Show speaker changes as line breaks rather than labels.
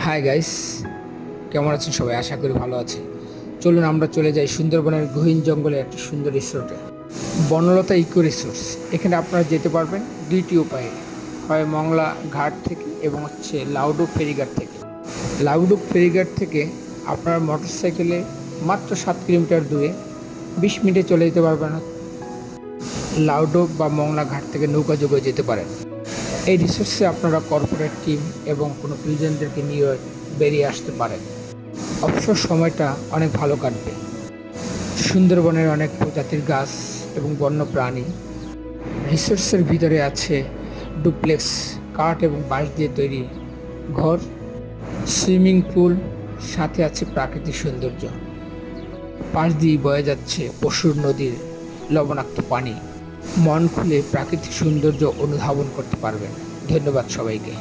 Hi guys, কেমন আছেন সবাই? আশা করি ভালো আছেন। চলুন আমরা চলে যাই সুন্দরবনের গহীন জঙ্গলে একটা সুন্দর রিসোর্টে। Banalata eco resort. এখানে আপনারা যেতে পারবেন দুইটি উপায়ে, হয় মংলা ঘাট থেকে এবং লাউডুক ফেরিঘাট থেকে। লাউডুক ফেরিঘাট থেকে আপনার মোটরসাইকেলে মাত্র 7 কিলোমিটার দূরে 20 মিনিটে চলে যেতে পারবেন লাউডুক বা মংলা ঘাট থেকে নৌকা যোগে যেতে পারেন। এই রিসোর্সে আপনারা কর্পোরেট টিম এবং কোনো প্রিজনদেরকে নিয়ে বেরিয়ে আসতে পারেন। অবসর সময়টা অনেক ভালো কাটবে। সুন্দরবনের অনেক প্রজাতির গাছ এবং বন্য প্রাণী। রিসোর্সের ভিতরে আছে ডুপ্লেক্স, কাঠ এবং বাঁশ দিয়ে তৈরি ঘর, সুইমিং পুল, সাথে আছে প্রাকৃতিক সৌন্দর্য। পাশ দিয়ে বয়ে যাচ্ছে পশুর নদীর লবণাক্ত পানি। মন খুলে প্রাকৃতিক সৌন্দর্য অনুধাবন করতে পারবেন। ধন্যবাদ সবাইকে।